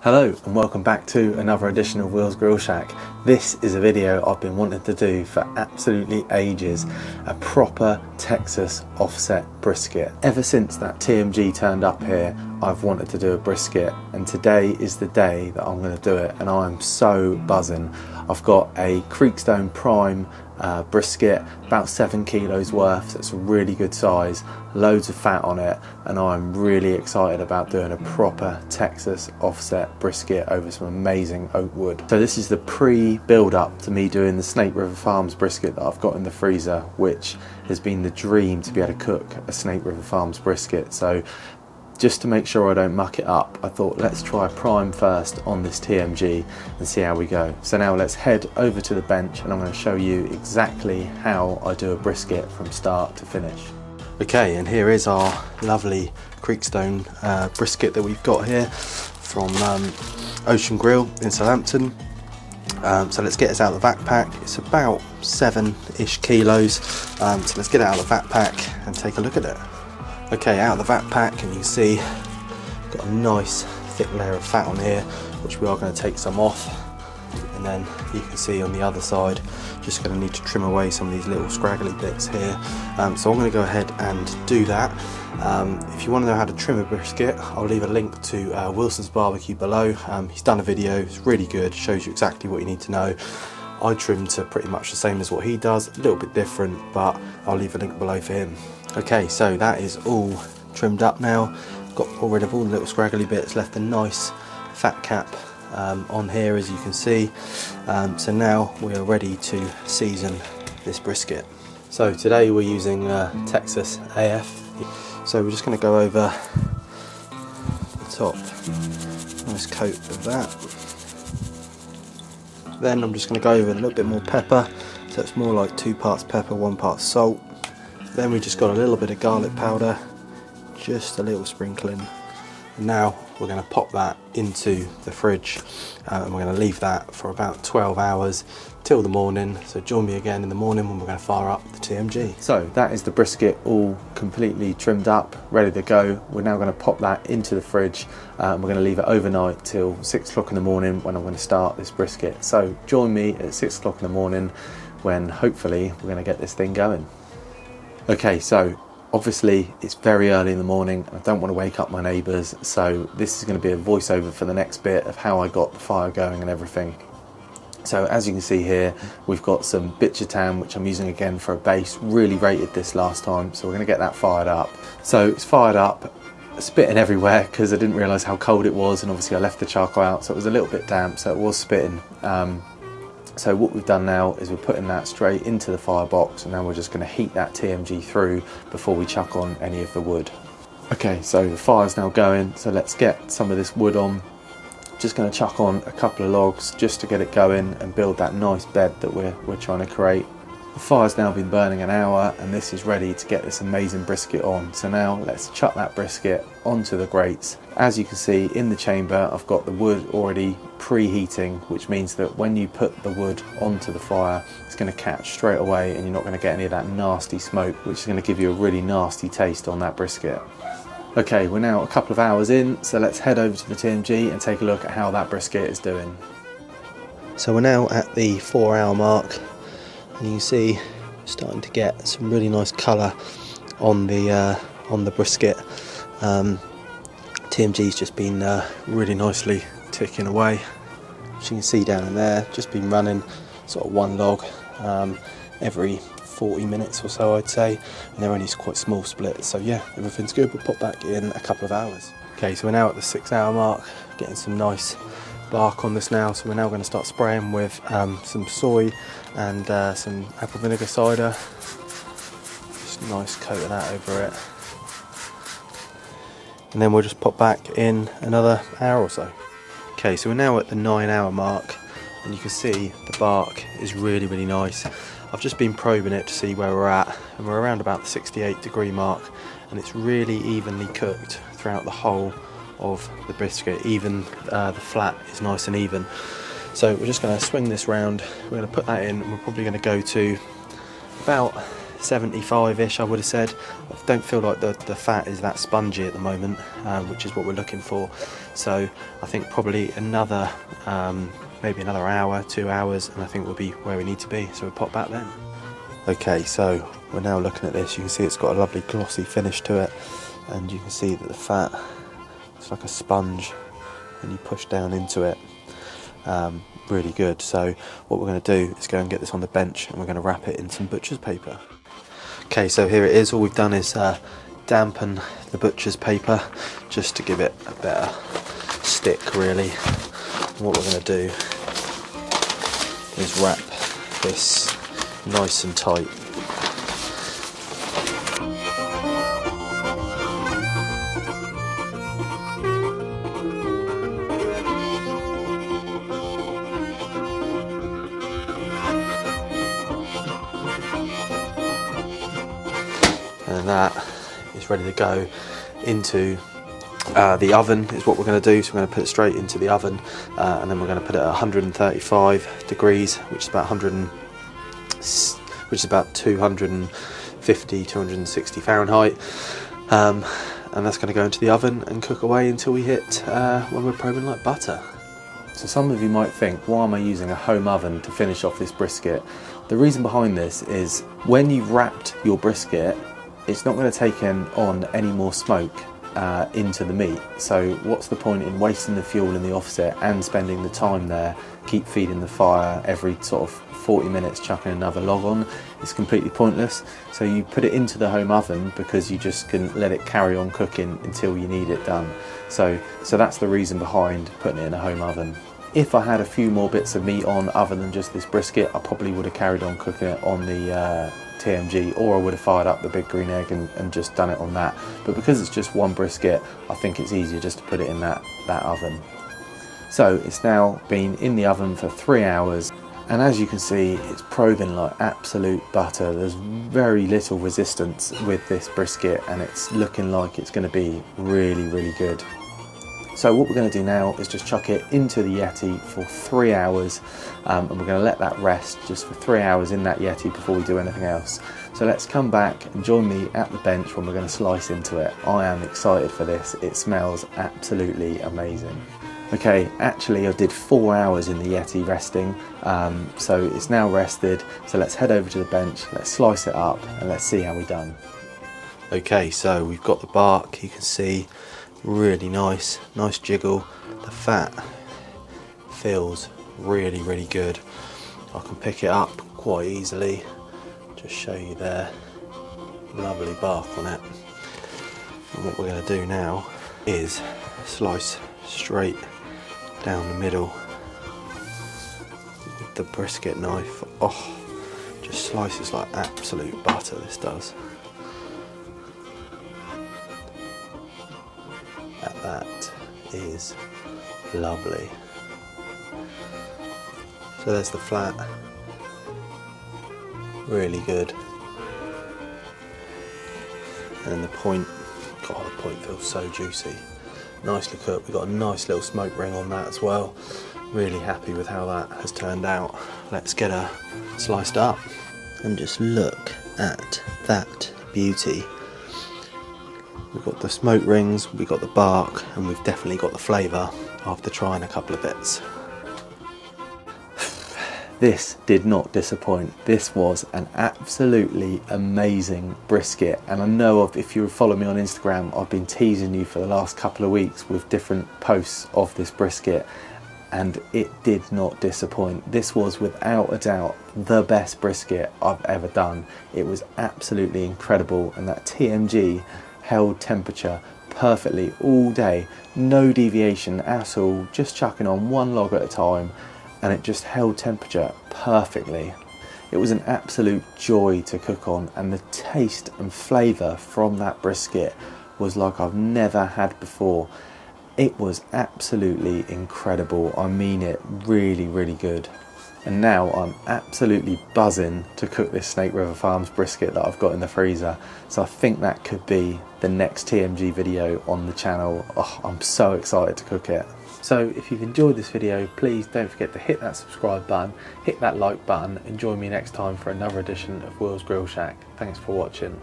Hello and welcome back to another edition of Will's Grill Shack. This is a video I've been wanting to do for absolutely ages, a proper Texas offset brisket. Ever since that TMG turned up here, I've wanted to do a brisket, and today is the day that I'm going to do it, and I'm so buzzing. I've got a Creekstone Prime brisket, about 7 kilos worth, so it's a really good size, loads of fat on it, and I'm really excited about doing a proper Texas offset brisket over some amazing oak wood. So this is the pre-build up to me doing the Snake River Farms brisket that I've got in the freezer, which has been the dream to be able to cook a Snake River Farms brisket. So just to make sure I don't muck it up, I thought let's try prime first on this TMG and see how we go. So now let's head over to the bench and I'm going to show you exactly how I do a brisket from start to finish. Okay, and here is our lovely Creekstone brisket that we've got here from Ocean Grill in Southampton. So let's get this out of the vac pack. It's about 7-ish kilos, so let's get it out of the vac pack and take a look at it. Okay, out of the vac pack, and you can see got a nice thick layer of fat on here, which we are going to take some off, and then you can see on the other side just going to need to trim away some of these little scraggly bits here. So I'm going to go ahead and do that. If you want to know how to trim a brisket, I'll leave a link to Wilson's Barbecue below. He's done a video, it's really good, shows you exactly what you need to know. I trim to pretty much the same as what he does, a little bit different, but I'll leave a link below for him. Okay, so that is all trimmed up now. Got rid of all the little scraggly bits, left a nice fat cap on here, as you can see. So now we are ready to season this brisket. So today we're using Texas AF. So we're just going to go over the top, nice coat of that. Then I'm just going to go over a little bit more pepper, so it's more like 2 parts pepper, 1 part salt. Then we just got a little bit of garlic powder, just a little sprinkling. And now we're going to pop that into the fridge, and we're going to leave that for about 12 hours till the morning. So join me again in the morning when we're going to fire up the TMG. So that is the brisket all completely trimmed up, ready to go. We're now going to pop that into the fridge, and we're going to leave it overnight till 6 o'clock in the morning when I'm going to start this brisket. So join me at 6 o'clock in the morning when hopefully we're going to get this thing going. Okay, so obviously it's very early in the morning. I don't want to wake up my neighbours, so this is going to be a voiceover for the next bit of how I got the fire going and everything. So as you can see here, we've got some Bichitan, which I'm using again for a base. Really rated this last time, so we're going to get that fired up. So it's fired up, spitting everywhere because I didn't realise how cold it was, and obviously I left the charcoal out, so it was a little bit damp, so it was spitting. So what we've done now is we're putting that straight into the firebox, and now we're just going to heat that TMG through before we chuck on any of the wood. Okay, so the fire's now going, so let's get some of this wood on. Just going to chuck on a couple of logs just to get it going and build that nice bed that we're trying to create. The fire's now been burning an hour, and this is ready to get this amazing brisket on. So now let's chuck that brisket onto the grates. As you can see in the chamber, I've got the wood already preheating, which means that when you put the wood onto the fire, it's going to catch straight away, and you're not going to get any of that nasty smoke, which is going to give you a really nasty taste on that brisket. Okay, we're now a couple of hours in, so let's head over to the TMG and take a look at how that brisket is doing. So we're now at the 4-hour mark, and you can see we're starting to get some really nice colour on the brisket. TMG's just been really nicely ticking away. As you can see down in there, just been running sort of 1 log every 40 minutes or so, I'd say, and they're only quite small splits, so yeah, everything's good. We'll pop back in a couple of hours. Okay, so we're now at the 6-hour mark, getting some nice bark on this now, so we're now going to start spraying with some soy and some apple vinegar cider. Just a nice coat of that over it, and then we'll just pop back in another hour or so. Okay, so we're now at the 9-hour mark, and you can see the bark is really nice. I've just been probing it to see where we're at, and we're around about the 68-degree mark, and it's really evenly cooked throughout the whole of the brisket. Even the flat is nice and even. So we're just going to swing this round, we're going to put that in, and we're probably going to go to about 75-ish, I would have said. I don't feel like the fat is that spongy at the moment, which is what we're looking for. So I think probably another, maybe another hour, 2 hours, and I think we'll be where we need to be. So we'll pop back then. Okay, so we're now looking at this. You can see it's got a lovely glossy finish to it, and you can see that the fat, it's like a sponge, and you push down into it. Really good. So what we're going to do is go and get this on the bench, and we're going to wrap it in some butcher's paper. Okay, so here it is. All we've done is dampen the butcher's paper just to give it a better stick, really. And what we're going to do is wrap this nice and tight. And that is ready to go into the oven, is what we're going to do. So we're going to put it straight into the oven, and then we're going to put it at 135 degrees, which is about 250, 260 Fahrenheit. And that's going to go into the oven and cook away until we hit when we're probing like butter. So some of you might think, why am I using a home oven to finish off this brisket? The reason behind this is when you've wrapped your brisket, it's not going to take on any more smoke into the meat. So what's the point in wasting the fuel in the offset and spending the time there, keep feeding the fire every sort of 40 minutes, chucking another log on? It's completely pointless. So you put it into the home oven because you just can let it carry on cooking until you need it done. So that's the reason behind putting it in a home oven. If I had a few more bits of meat on other than just this brisket, I probably would have carried on cooking it on the TMG, or I would have fired up the big green egg and just done it on that. But because it's just one brisket, I think it's easier just to put it in that oven. So it's now been in the oven for 3 hours, and as you can see, it's probing like absolute butter. There's very little resistance with this brisket, and it's looking like it's going to be really, really good. So what we're going to do now is just chuck it into the Yeti for 3 hours, and we're going to let that rest just for 3 hours in that Yeti before we do anything else. So let's come back and join me at the bench when we're going to slice into it. I am excited for this. It smells absolutely amazing. Okay, actually I did 4 hours in the Yeti resting, so it's now rested. So let's head over to the bench, let's slice it up, and let's see how we've done. Okay, so we've got the bark, you can see, really nice jiggle. The fat feels really, really good. I can pick it up quite easily. Just show you there, lovely bark on it. And what we're going to do now is slice straight down the middle with the brisket knife. Oh, just slices like absolute butter, this does. That is lovely. So there's the flat, really good. And then the point, God, the point feels so juicy. Nicely cooked. We've got a nice little smoke ring on that as well. Really happy with how that has turned out. Let's get her sliced up and just look at that beauty. We've got the smoke rings, we've got the bark, and we've definitely got the flavour after trying a couple of bits. This did not disappoint. This was an absolutely amazing brisket, and I know if you follow me on Instagram, I've been teasing you for the last couple of weeks with different posts of this brisket, and it did not disappoint. This was without a doubt the best brisket I've ever done. It was absolutely incredible, and that TMG held temperature perfectly all day, no deviation at all, just chucking on one log at a time, and it just held temperature perfectly. It was an absolute joy to cook on, and the taste and flavour from that brisket was like I've never had before. It was absolutely incredible. I mean it, really, really good. And now I'm absolutely buzzing to cook this Snake River Farms brisket that I've got in the freezer. So I think that could be the next TMG video on the channel. Oh, I'm so excited to cook it. So if you've enjoyed this video, please don't forget to hit that subscribe button, hit that like button, and join me next time for another edition of Will's Grill Shack. Thanks for watching.